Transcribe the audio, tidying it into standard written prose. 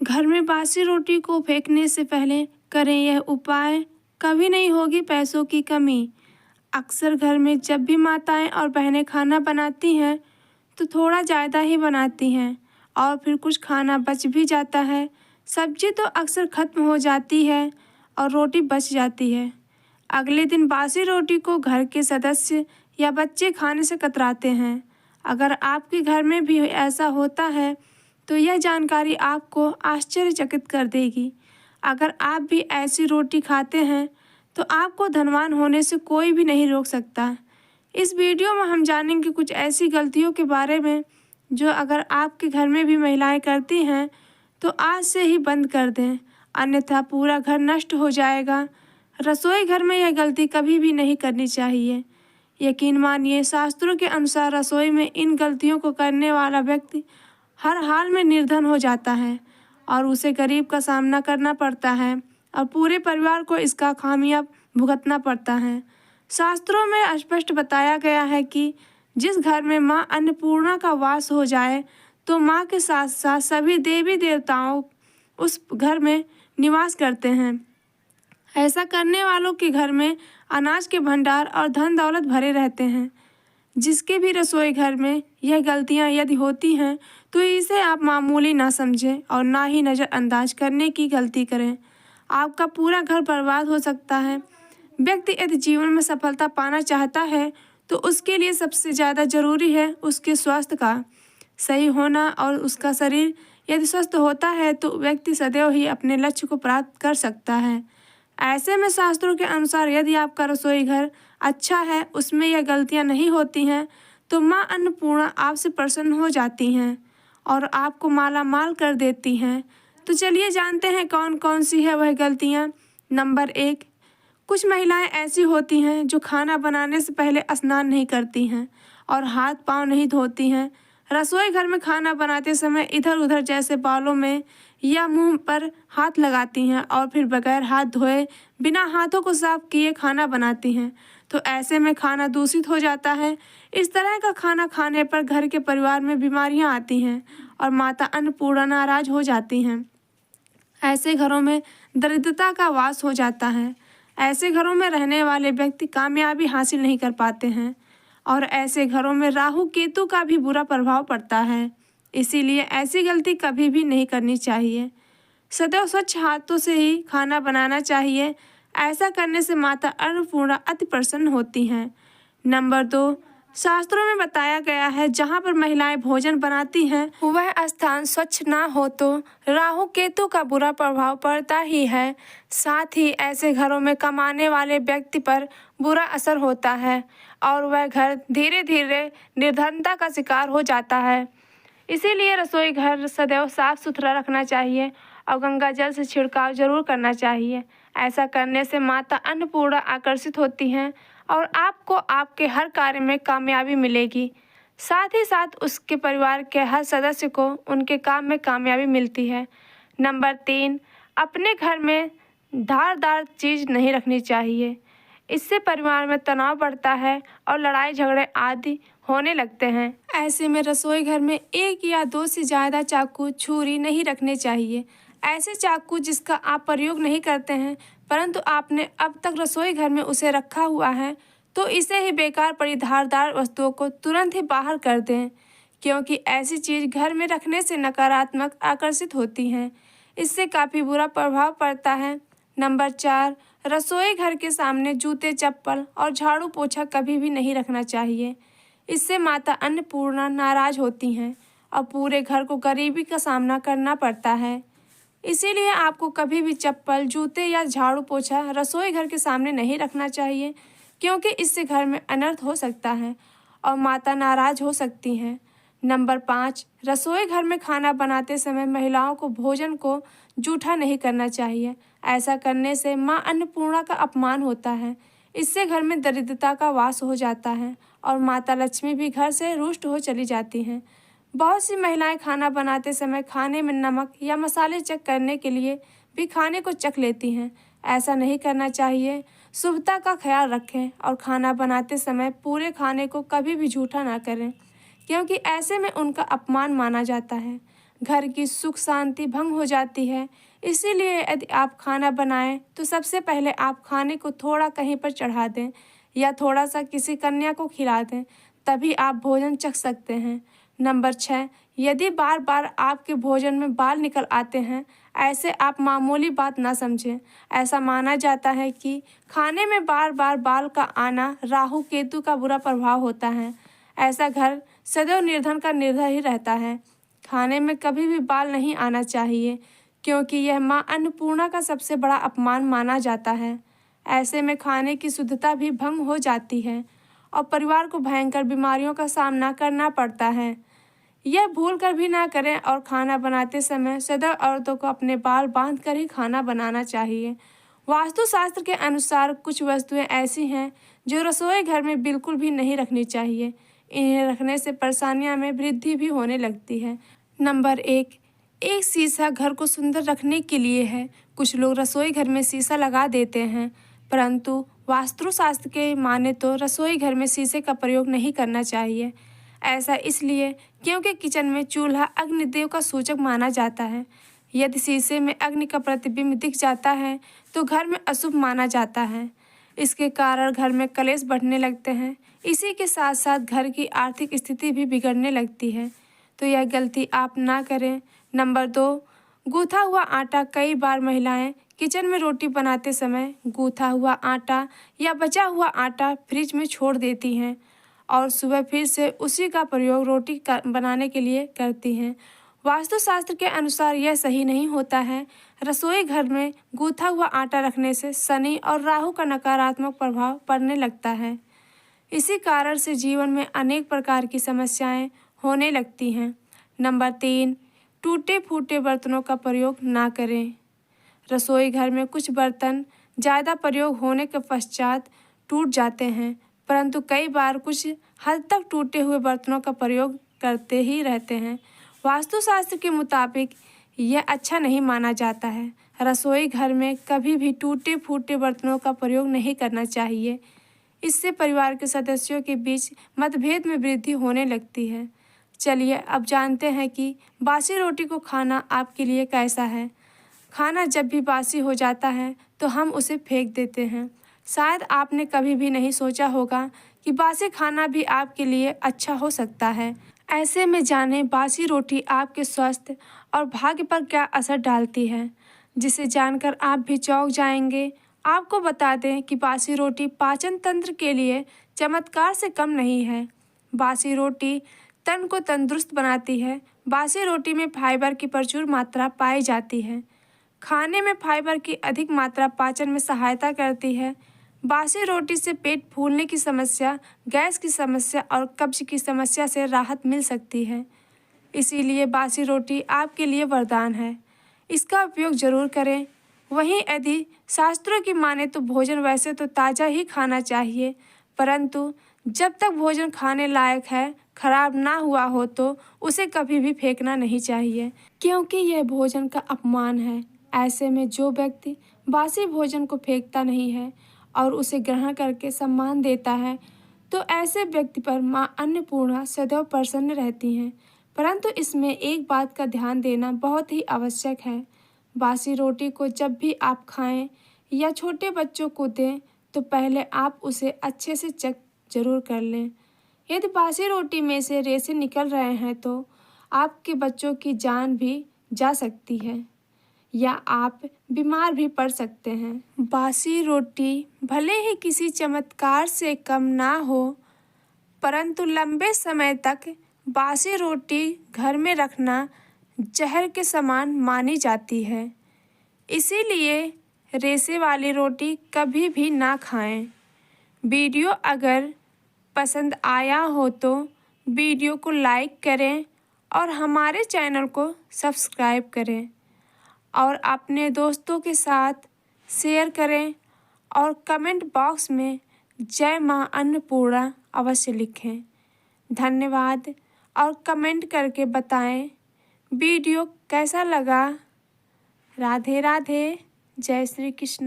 घर में बासी रोटी को फेंकने से पहले करें यह उपाय, कभी नहीं होगी पैसों की कमी। अक्सर घर में जब भी माताएं और बहनें खाना बनाती हैं तो थोड़ा ज़्यादा ही बनाती हैं और फिर कुछ खाना बच भी जाता है। सब्जी तो अक्सर ख़त्म हो जाती है और रोटी बच जाती है। अगले दिन बासी रोटी को घर के सदस्य या बच्चे खाने से कतराते हैं। अगर आपके घर में भी ऐसा होता है तो यह जानकारी आपको आश्चर्यचकित कर देगी। अगर आप भी ऐसी रोटी खाते हैं तो आपको धनवान होने से कोई भी नहीं रोक सकता। इस वीडियो में हम जानेंगे कुछ ऐसी गलतियों के बारे में जो अगर आपके घर में भी महिलाएं करती हैं तो आज से ही बंद कर दें, अन्यथा पूरा घर नष्ट हो जाएगा। रसोई घर में यह गलती कभी भी नहीं करनी चाहिए। यकीन मानिए, शास्त्रों के अनुसार रसोई में इन गलतियों को करने वाला व्यक्ति हर हाल में निर्धन हो जाता है और उसे गरीब का सामना करना पड़ता है और पूरे परिवार को इसका खामियां भुगतना पड़ता है। शास्त्रों में स्पष्ट बताया गया है कि जिस घर में मां अन्नपूर्णा का वास हो जाए तो मां के साथ साथ सभी देवी देवताओं उस घर में निवास करते हैं। ऐसा करने वालों के घर में अनाज के भंडार और धन दौलत भरे रहते हैं। जिसके भी रसोई घर में यह गलतियां यदि होती हैं तो इसे आप मामूली ना समझें और ना ही नज़रअंदाज करने की गलती करें। आपका पूरा घर बर्बाद हो सकता है। व्यक्ति यदि जीवन में सफलता पाना चाहता है तो उसके लिए सबसे ज़्यादा ज़रूरी है उसके स्वास्थ्य का सही होना, और उसका शरीर यदि स्वस्थ होता है तो व्यक्ति सदैव ही अपने लक्ष्य को प्राप्त कर सकता है। ऐसे में शास्त्रों के अनुसार यदि आपका रसोई घर अच्छा है, उसमें यह गलतियां नहीं होती हैं, तो माँ अन्नपूर्णा आपसे प्रसन्न हो जाती हैं और आपको माला माल कर देती हैं। तो चलिए जानते हैं कौन कौन सी है वह गलतियां। नंबर 1, कुछ महिलाएं ऐसी होती हैं जो खाना बनाने से पहले स्नान नहीं करती हैं और हाथ पांव नहीं धोती हैं। रसोई घर में खाना बनाते समय इधर उधर जैसे बालों में या मुंह पर हाथ लगाती हैं और फिर बगैर हाथ धोए बिना हाथों को साफ किए खाना बनाती हैं। तो ऐसे में खाना दूषित हो जाता है। इस तरह का खाना खाने पर घर के परिवार में बीमारियां आती हैं और माता अन्नपूर्णा नाराज हो जाती हैं। ऐसे घरों में दरिद्रता का वास हो जाता है। ऐसे घरों में रहने वाले व्यक्ति कामयाबी हासिल नहीं कर पाते हैं और ऐसे घरों में राहु केतु का भी बुरा प्रभाव पड़ता है। इसीलिए ऐसी गलती कभी भी नहीं करनी चाहिए। सदैव स्वच्छ हाथों से ही खाना बनाना चाहिए। ऐसा करने से माता अन्नपूर्णा अति प्रसन्न होती हैं। नंबर 2, शास्त्रों में बताया गया है जहाँ पर महिलाएं भोजन बनाती हैं वह स्थान स्वच्छ ना हो तो राहु केतु का बुरा प्रभाव पड़ता ही है। साथ ही ऐसे घरों में कमाने वाले व्यक्ति पर बुरा असर होता है और वह घर धीरे धीरे निर्धनता का शिकार हो जाता है। इसीलिए रसोई घर सदैव साफ सुथरा रखना चाहिए और गंगा जल से छिड़काव जरूर करना चाहिए। ऐसा करने से माता अन्नपूर्णा आकर्षित होती हैं और आपको आपके हर कार्य में कामयाबी मिलेगी। साथ ही साथ उसके परिवार के हर सदस्य को उनके काम में कामयाबी मिलती है। नंबर 3, अपने घर में धारदार चीज़ नहीं रखनी चाहिए। इससे परिवार में तनाव बढ़ता है और लड़ाई झगड़े आदि होने लगते हैं। ऐसे में रसोई घर में 1 या 2 से ज़्यादा चाकू छुरी नहीं रखने चाहिए। ऐसे चाकू जिसका आप प्रयोग नहीं करते हैं परंतु आपने अब तक रसोई घर में उसे रखा हुआ है तो इसे ही बेकार पड़ी धारदार वस्तुओं को तुरंत ही बाहर कर दें, क्योंकि ऐसी चीज़ घर में रखने से नकारात्मक आकर्षित होती हैं। इससे काफ़ी बुरा प्रभाव पड़ता है। नंबर 4, रसोई घर के सामने जूते चप्पल और झाड़ू पोछा कभी भी नहीं रखना चाहिए। इससे माता अन्नपूर्णा नाराज होती हैं और पूरे घर को गरीबी का सामना करना पड़ता है। इसीलिए आपको कभी भी चप्पल, जूते या झाड़ू पोछा रसोई घर के सामने नहीं रखना चाहिए, क्योंकि इससे घर में अनर्थ हो सकता है और माता नाराज हो सकती हैं। नंबर 5, रसोई घर में खाना बनाते समय महिलाओं को भोजन को जूठा नहीं करना चाहिए। ऐसा करने से माँ अन्नपूर्णा का अपमान होता है। इससे घर में दरिद्रता का वास हो जाता है और माता लक्ष्मी भी घर से रुष्ट हो चली जाती हैं। बहुत सी महिलाएं खाना बनाते समय खाने में नमक या मसाले चेक करने के लिए भी खाने को चख लेती हैं। ऐसा नहीं करना चाहिए। शुभता का ख्याल रखें और खाना बनाते समय पूरे खाने को कभी भी जूठा ना करें, क्योंकि ऐसे में उनका अपमान माना जाता है। घर की सुख शांति भंग हो जाती है। इसीलिए यदि आप खाना बनाएं तो सबसे पहले आप खाने को थोड़ा कहीं पर चढ़ा दें या थोड़ा सा किसी कन्या को खिला दें, तभी आप भोजन चख सकते हैं। नंबर 6, यदि बार बार आपके भोजन में बाल निकल आते हैं, ऐसे आप मामूली बात ना समझें। ऐसा माना जाता है कि खाने में बार बार बाल का आना राहु केतु का बुरा प्रभाव होता है। ऐसा घर सदैव निर्धन का निर्धन ही रहता है। खाने में कभी भी बाल नहीं आना चाहिए, क्योंकि यह माँ अन्नपूर्णा का सबसे बड़ा अपमान माना जाता है। ऐसे में खाने की शुद्धता भी भंग हो जाती है और परिवार को भयंकर बीमारियों का सामना करना पड़ता है। यह भूल कर भी ना करें और खाना बनाते समय सदैव औरतों को अपने बाल बांध कर ही खाना बनाना चाहिए। वास्तुशास्त्र के अनुसार कुछ वस्तुएं ऐसी हैं जो रसोई घर में बिल्कुल भी नहीं रखनी चाहिए। इन्हें रखने से परेशानियां में वृद्धि भी होने लगती है। नंबर 1, एक शीशा घर को सुंदर रखने के लिए है। कुछ लोग रसोई घर में शीशा लगा देते हैं, परंतु वास्तुशास्त्र के माने तो रसोई घर में शीशे का प्रयोग नहीं करना चाहिए। ऐसा इसलिए क्योंकि किचन में चूल्हा अग्निदेव का सूचक माना जाता है। यदि शीशे में अग्नि का प्रतिबिंब दिख जाता है तो घर में अशुभ माना जाता है। इसके कारण घर में कलेश बढ़ने लगते हैं। इसी के साथ साथ घर की आर्थिक स्थिति भी बिगड़ने लगती है, तो यह गलती आप ना करें। नंबर 2, गूथा हुआ आटा। कई बार महिलाएं किचन में रोटी बनाते समय गूथा हुआ आटा या बचा हुआ आटा फ्रिज में छोड़ देती हैं और सुबह फिर से उसी का प्रयोग रोटी बनाने के लिए करती हैं। वास्तुशास्त्र के अनुसार यह सही नहीं होता है। रसोई घर में गूथा हुआ आटा रखने से शनि और राहु का नकारात्मक प्रभाव पड़ने लगता है। इसी कारण से जीवन में अनेक प्रकार की समस्याएं होने लगती हैं। नंबर 3, टूटे फूटे बर्तनों का प्रयोग ना करें। रसोई घर में कुछ बर्तन ज़्यादा प्रयोग होने के पश्चात टूट जाते हैं, परंतु कई बार कुछ हद तक टूटे हुए बर्तनों का प्रयोग करते ही रहते हैं। वास्तुशास्त्र के मुताबिक यह अच्छा नहीं माना जाता है। रसोई घर में कभी भी टूटे फूटे बर्तनों का प्रयोग नहीं करना चाहिए। इससे परिवार के सदस्यों के बीच मतभेद में वृद्धि होने लगती है। चलिए अब जानते हैं कि बासी रोटी को खाना आपके लिए कैसा है। खाना जब भी बासी हो जाता है तो हम उसे फेंक देते हैं। शायद आपने कभी भी नहीं सोचा होगा कि बासी खाना भी आपके लिए अच्छा हो सकता है। ऐसे में जानें बासी रोटी आपके स्वास्थ्य और भाग्य पर क्या असर डालती है, जिसे जानकर आप भी चौंक जाएंगे। आपको बता दें कि बासी रोटी पाचन तंत्र के लिए चमत्कार से कम नहीं है। बासी रोटी तन को तंदुरुस्त बनाती है। बासी रोटी में फाइबर की प्रचुर मात्रा पाई जाती है। खाने में फाइबर की अधिक मात्रा पाचन में सहायता करती है। बासी रोटी से पेट फूलने की समस्या, गैस की समस्या और कब्ज की समस्या से राहत मिल सकती है। इसीलिए बासी रोटी आपके लिए वरदान है। इसका उपयोग ज़रूर करें। वहीं यदि शास्त्रों की माने तो भोजन वैसे तो ताज़ा ही खाना चाहिए, परंतु जब तक भोजन खाने लायक है, खराब ना हुआ हो तो उसे कभी भी फेंकना नहीं चाहिए, क्योंकि यह भोजन का अपमान है। ऐसे में जो व्यक्ति बासी भोजन को फेंकता नहीं है और उसे ग्रहण करके सम्मान देता है, तो ऐसे व्यक्ति पर माँ अन्नपूर्णा सदैव प्रसन्न रहती हैं। परंतु इसमें एक बात का ध्यान देना बहुत ही आवश्यक है। बासी रोटी को जब भी आप खाएं या छोटे बच्चों को दें तो पहले आप उसे अच्छे से चेक जरूर कर लें। यदि बासी रोटी में से रेशे निकल रहे हैं तो आपके बच्चों की जान भी जा सकती है या आप बीमार भी पड़ सकते हैं। बासी रोटी भले ही किसी चमत्कार से कम ना हो, परंतु लंबे समय तक बासी रोटी घर में रखना जहर के समान मानी जाती है। इसीलिए रेशे वाली रोटी कभी भी ना खाएं। वीडियो अगर पसंद आया हो तो वीडियो को लाइक करें और हमारे चैनल को सब्सक्राइब करें और अपने दोस्तों के साथ शेयर करें और कमेंट बॉक्स में जय माँ अन्नपूर्णा अवश्य लिखें। धन्यवाद और कमेंट करके बताएं वीडियो कैसा लगा। राधे राधे, जय श्री कृष्ण।